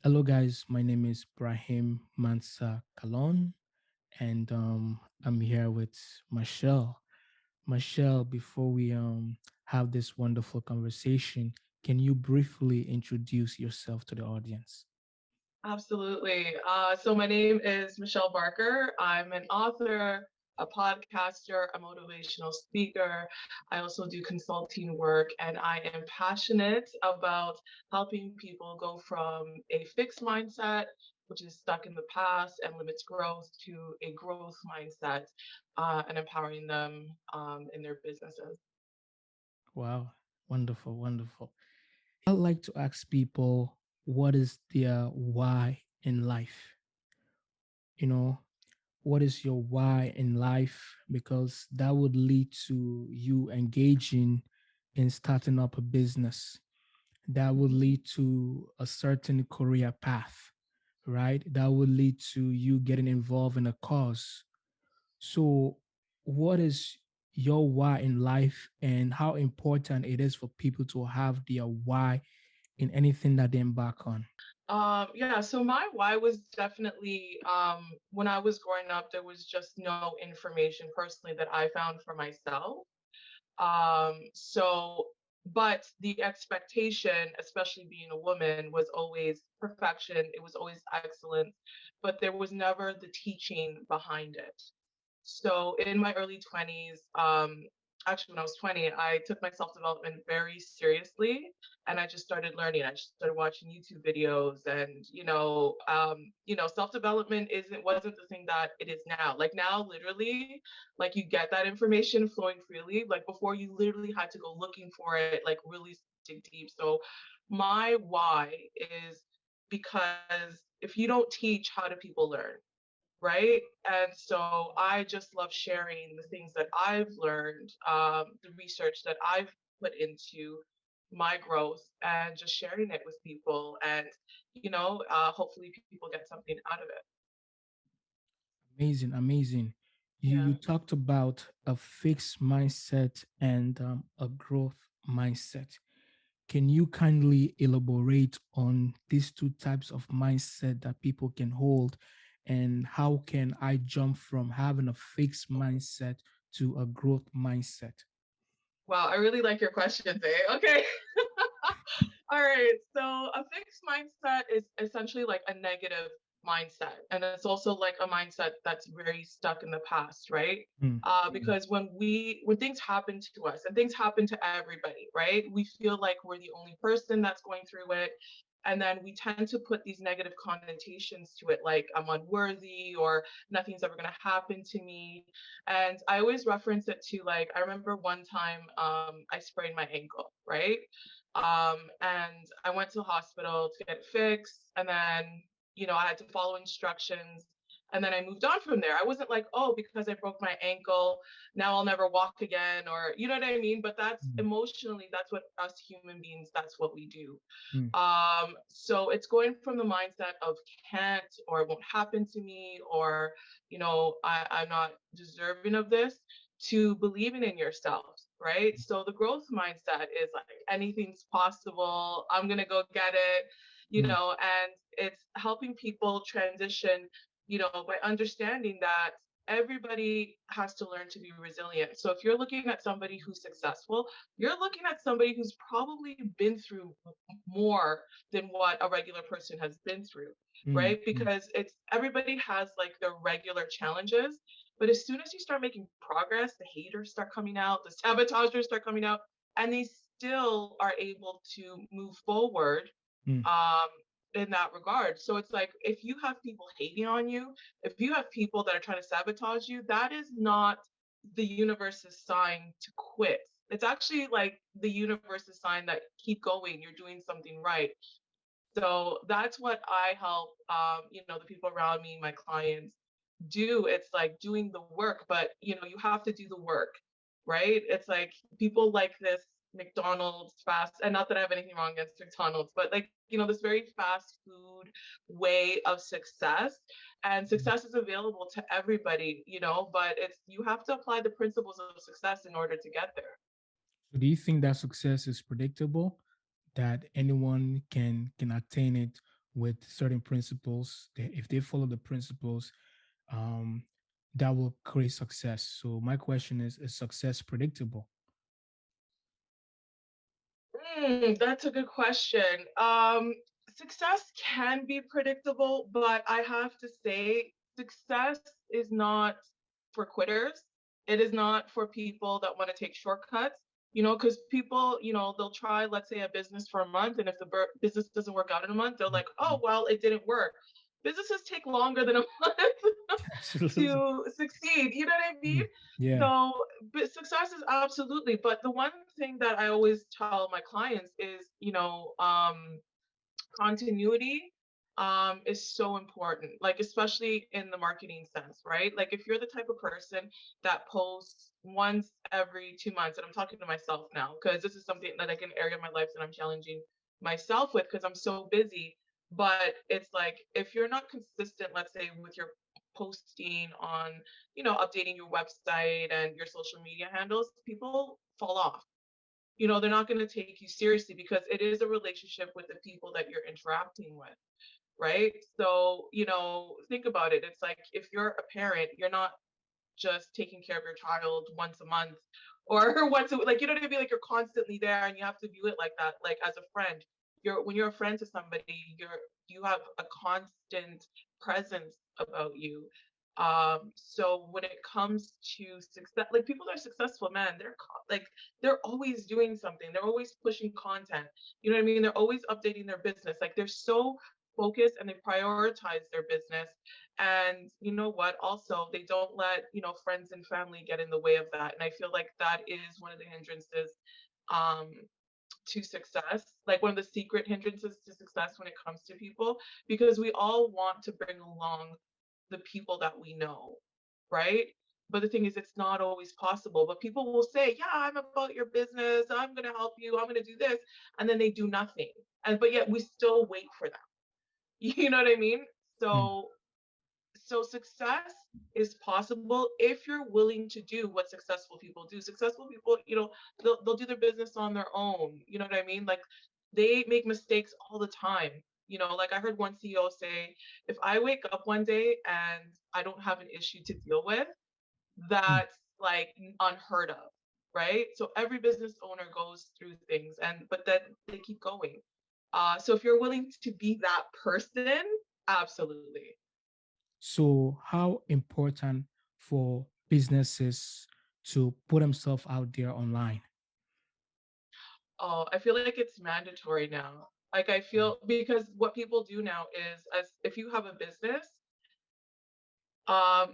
Hello, guys. My name is Brahim Mansa Kalon, and I'm here with Michelle. Michelle, before we have this wonderful conversation, can you briefly introduce yourself to the audience? Absolutely. So my name is Michelle Barker. I'm an author, a podcaster, a motivational speaker. I also do consulting work, and I am passionate about helping people go from a fixed mindset, which is stuck in the past and limits growth, to a growth mindset, and empowering them in their businesses. Wow, wonderful, wonderful. I like to ask people what is their why in life? You know, what is your why in life? Because that would lead to you engaging in starting up a business. That would Mhm. lead to a certain career path, right? That would lead to you getting involved in a cause. So, what is your why in life, and how important it is for people to have their why in anything that they embark on? Yeah, so my why was definitely when I was growing up, there was just no information personally that I found for myself. So, but the expectation, especially being a woman, was always perfection, it was always excellence, but there was never the teaching behind it. So in my early 20s, actually when I was 20, I took my self-development very seriously and I just started learning. I just started watching YouTube videos and self-development wasn't the thing that it is now. Like now, literally, like you get that information flowing freely. Like before you literally had to go looking for it, like really dig deep. So my why is because if you don't teach, how do people learn? Right? And so I just love sharing the things that I've learned, the research that I've put into my growth, and just sharing it with people. And, hopefully people get something out of it. Amazing, amazing. You Yeah. talked about a fixed mindset and a growth mindset. Can you kindly elaborate on these two types of mindset that people can hold, and how can I jump from having a fixed mindset to a growth mindset? Wow, I really like your questions, eh? Okay. All right. So a fixed mindset is essentially like a negative mindset. And it's also like a mindset that's very stuck in the past, right? Mm, mm, Because when things happen to us, and things happen to everybody, right? We feel like we're the only person that's going through it. And then we tend to put these negative connotations to it, like I'm unworthy or nothing's ever going to happen to me. And I always reference it to, like, I remember one time I sprained my ankle, right? And I went to the hospital to get it fixed. And then, I had to follow instructions. And then I moved on from there. I wasn't like, oh, because I broke my ankle, now I'll never walk again, or you know what I mean? But that's mm, emotionally, that's what us human beings, that's what we do. mm, So it's going from the mindset of can't, or it won't happen to me, or, I'm not deserving of this, to believing in yourself, right? So the growth mindset is like anything's possible. I'm going to go get it, mm, and it's helping people transition, by understanding that everybody has to learn to be resilient. So if you're looking at somebody who's successful, you're looking at somebody who's probably been through more than what a regular person has been through, mm, right? mm. Because it's everybody has like their regular challenges, but as soon as you start making progress, the haters start coming out, the sabotagers start coming out, and they still are able to move forward Mm. um, in that regard. So it's like if you have people hating on you, if you have people that are trying to sabotage you, that is not the universe's sign to quit. It's actually like the universe's sign that keep going, you're doing something right. So that's what I help, the people around me, my clients do. It's like doing the work, but you have to do the work, right? It's like people like this McDonald's fast, and not that I have anything wrong against McDonald's, but like, this very fast food way of success. And success is available to everybody, but it's you have to apply the principles of success in order to get there. So do you think that success is predictable, that anyone can attain it, with certain principles. If they follow the principles, um, that will create success. So my question is success predictable? That's a good question. Success can be predictable, but I have to say, success is not for quitters. It is not for people that want to take shortcuts. Because people, they'll try, let's say, a business for a month, and if the business doesn't work out in a month, they're like, oh, Mhm. well, it didn't work. Businesses take longer than a month Absolutely. to succeed. You know what I mean? Mhm. Yeah. So, but success is absolutely. But the one thing that I always tell my clients is, continuity is so important, like especially in the marketing sense, right? Like if you're the type of person that posts once every 2 months, and I'm talking to myself now because this is something that, like, an area of my life that I'm challenging myself with because I'm so busy. But it's like if you're not consistent, let's say, with your posting on, updating your website and your social media handles, people fall off. They're not going to take you seriously because it is a relationship with the people that you're interacting with, right? So, think about it. It's like if you're a parent, you're not just taking care of your child once a month or once a, like, you know what I mean? Like you're constantly there and you have to view it like that. Like as a friend, when you're a friend to somebody, you have a constant presence about you. So when it comes to success, like people that are successful, man, like they're always doing something. They're always pushing content. You know what I mean? They're always updating their business. Like they're so focused and they prioritize their business. And you know what? Also, they don't let, friends and family get in the way of that. And I feel like that is one of the hindrances um, to success, like one of the secret hindrances to success when it comes to people, because we all want to bring along the people that we know, right? But the thing is, it's not always possible. But people will say, yeah, I'm about your business. I'm going to help you. I'm going to do this. And then they do nothing. But yet we still wait for them. You know what I mean? Mm. So success is possible if you're willing to do what successful people do. Successful people, they'll do their business on their own. You know what I mean? Like they make mistakes all the time. Like I heard one CEO say, if I wake up one day and I don't have an issue to deal with, Mm. that's like unheard of, right? So every business owner goes through things, and but then they keep going. So if you're willing to be that person, absolutely. So how important for businesses to put themselves out there online? Oh, I feel like it's mandatory now. Like I feel because what people do now is, as if you have a business,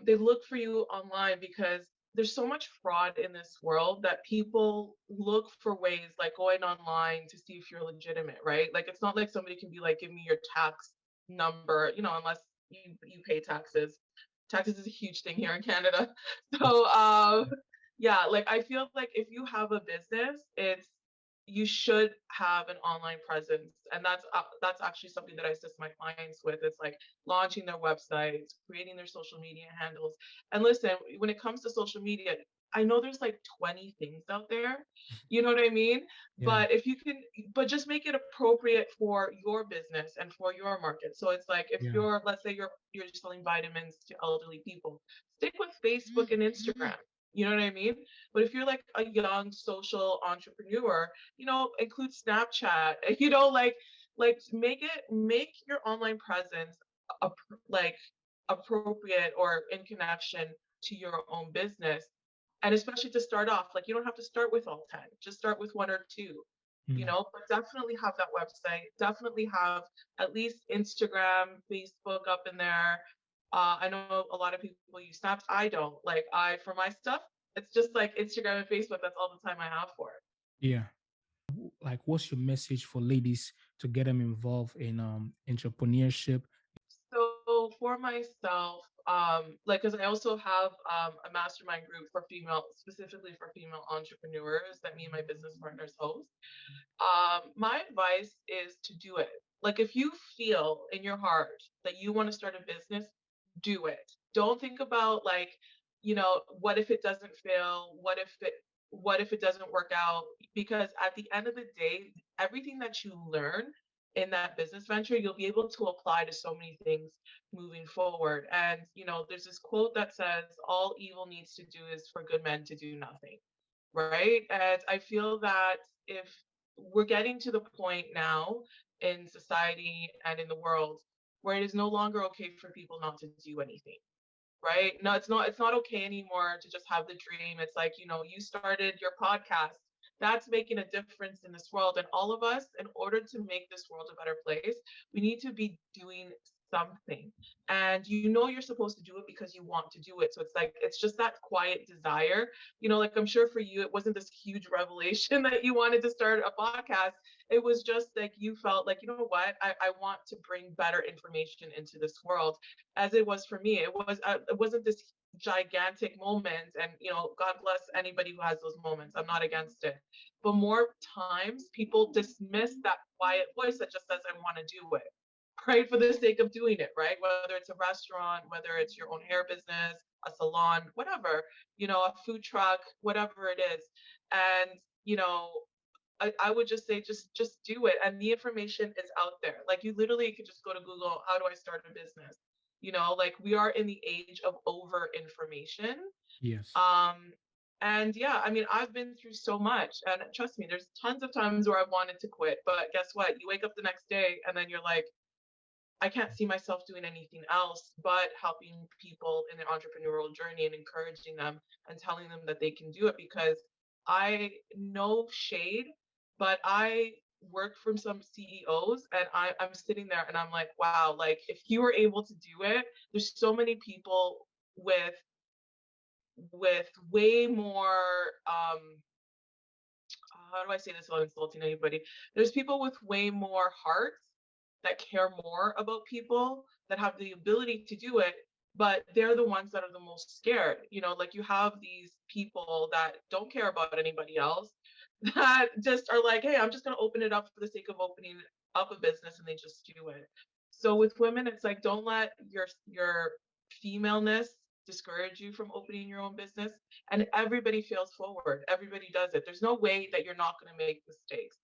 they look for you online because there's so much fraud in this world that people look for ways, like going online to see if you're legitimate, right? Like it's not like somebody can be like, give me your tax number, unless you pay taxes. Taxes is a huge thing here in Canada. So yeah, like I feel like if you have a business, you should have an online presence, and that's actually something that I assist my clients with. It's like launching their websites, creating their social media handles. And listen, when it comes to social media, I know there's like 20 things out there. You know what I mean? Yeah. But if you can, but just make it appropriate for your business and for your market. So it's like if Yeah. let's say you're selling vitamins to elderly people, stick with Facebook and Instagram. You know what I mean? But if you're like a young social entrepreneur, include Snapchat. Like make your online presence up, like appropriate or in connection to your own business. And especially to start off, like you don't have to start with all 10, just start with one or two, Mm. but definitely have that website, definitely have at least Instagram, Facebook up in there. I know a lot of people use Snaps. I don't. Like for my stuff, it's just like Instagram and Facebook. That's all the time I have for it. Yeah. Like what's your message for ladies to get them involved in entrepreneurship? So for myself, like, because I also have a mastermind group for specifically for female entrepreneurs that me and my business partners host. My advice is to do it. Like, if you feel in your heart that you want to start a business, do it. Don't think about like, what if it doesn't fail? What if it doesn't work out? Because at the end of the day, everything that you learn in that business venture, you'll be able to apply to so many things moving forward. And, there's this quote that says, all evil needs to do is for good men to do nothing. Right. And I feel that if we're getting to the point now in society and in the world where it is no longer okay for people not to do anything, right? No, it's not okay anymore to just have the dream. It's like, you started your podcast. That's making a difference in this world. And all of us, in order to make this world a better place, we need to be doing something. And you're supposed to do it because you want to do it. So it's like it's just that quiet desire. Like I'm sure for you, it wasn't this huge revelation that you wanted to start a podcast. It was just like you felt like, you know what, I want to bring better information into this world, as it was for me. It wasn't this gigantic moment, and God bless anybody who has those moments. I'm not against it, but more times people dismiss that quiet voice that just says, I want to do it, right, for the sake of doing it, right? Whether it's a restaurant, whether it's your own hair business, a salon, whatever, a food truck, whatever it is. And I would just say just do it, and the information is out there. Like you literally could just go to Google, how do I start a business? Like we are in the age of over information. Yes. um and yeah, I mean, I've been through so much, and trust me, there's tons of times where I've wanted to quit, but guess what, you wake up the next day and then you're like, I can't see myself doing anything else but helping people in their entrepreneurial journey and encouraging them and telling them that they can do it. Because I no shade, but I work from some CEOs, and I'm sitting there and I'm like, wow, like if you were able to do it, there's so many people with way more how do I say this without insulting anybody? There's people with way more hearts that care more about people, that have the ability to do it, but they're the ones that are the most scared. Like you have these people that don't care about anybody else, that just are like, hey, I'm just going to open it up for the sake of opening up a business, and they just do it. So with women, it's like, don't let your femaleness discourage you from opening your own business. And everybody fails forward. Everybody does it. There's no way that you're not going to make mistakes.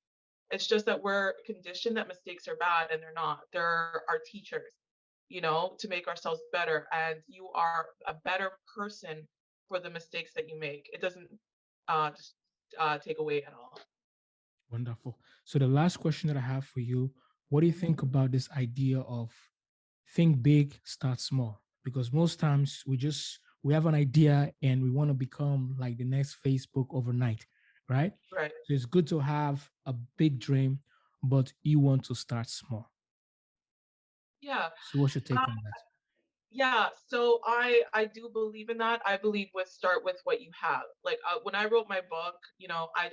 It's just that we're conditioned that mistakes are bad, and they're not. They're our teachers, to make ourselves better. And you are a better person for the mistakes that you make. It doesn't just take away at all. Wonderful. So the last question that I have for you, what do you think about this idea of think big, start small? Because most times we have an idea and we want to become like the next Facebook overnight, right? Right. So it's good to have a big dream, but you want to start small. Yeah. So what's your take on that? Yeah, so I do believe in that. I believe with start with what you have. Like when I wrote my book, I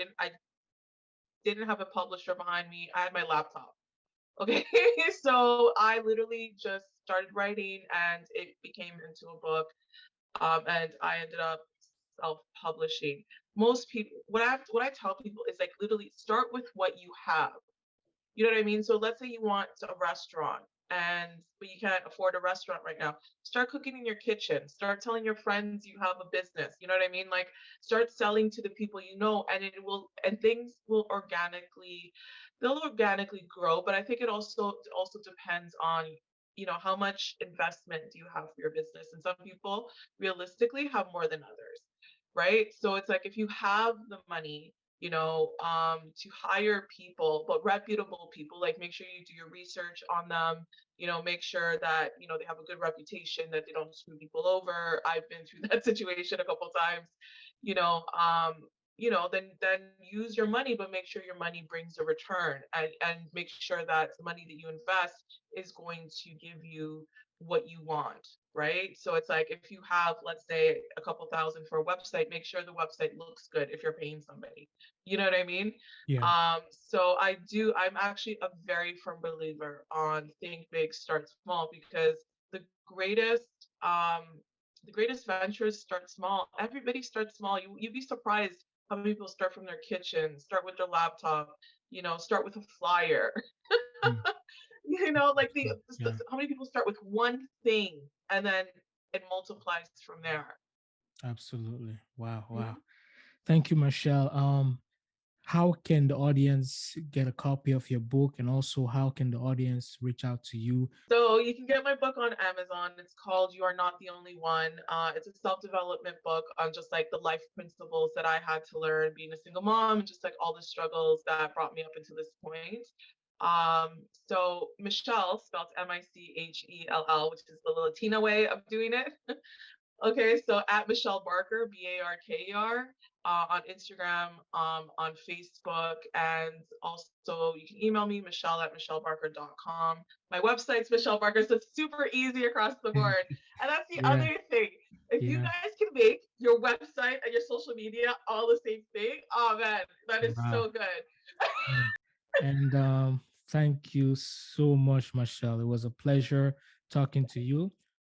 didn't have a publisher behind me. I had my laptop. Okay. So I literally just started writing, and it became into a book. And I ended up self-publishing. Most people, what I tell people is like literally start with what you have. You know what I mean? So let's say you want a restaurant, and but you can't afford a restaurant right now. Start cooking in your kitchen. Start telling your friends you have a business. You know what I mean? Like start selling to the people you know, and things will organically grow. But I think it also depends on how much investment do you have for your business. And some people realistically have more than others, right? So it's like if you have the money, to hire people, but reputable people, like make sure you do your research on them, make sure that, they have a good reputation, that they don't screw people over. I've been through that situation a couple times, you know, um, then use your money, but make sure your money brings a return, and make sure that the money that you invest is going to give you what you want, right? So it's like if you have, let's say, a couple thousand for a website, make sure the website looks good if you're paying somebody. You know what I mean? Yeah. So I'm actually a very firm believer on think big, start small, because the greatest um the greatest ventures start small. Everybody starts small. You'd be surprised how many people start from their kitchen, start with their laptop, start with a flyer. Mm, Like yeah. how many people start with one thing, and then it multiplies from there. Absolutely. Wow. Wow. Mhm. Thank you, Michelle. how can the audience get a copy of your book, and also how can the audience reach out to you? So you can get my book on Amazon. It's called You Are Not the Only One. It's a self-development book on just like the life principles that I had to learn being a single mom and just like all the struggles that brought me up into this point. So Michelle, spelled Michell, which is the Latina way of doing it. Okay, so at Michelle Barker, Barker, on Instagram, on Facebook, and also you can email me, Michelle at michellebarker.com. My website's Michelle Barker, so it's super easy across the board. And that's the Yeah, other thing. If you yeah. guys can make your website and your social media all the same thing, oh man, that is Wow. so good. Yeah. And thank you so much, Michelle. It was a pleasure talking to you.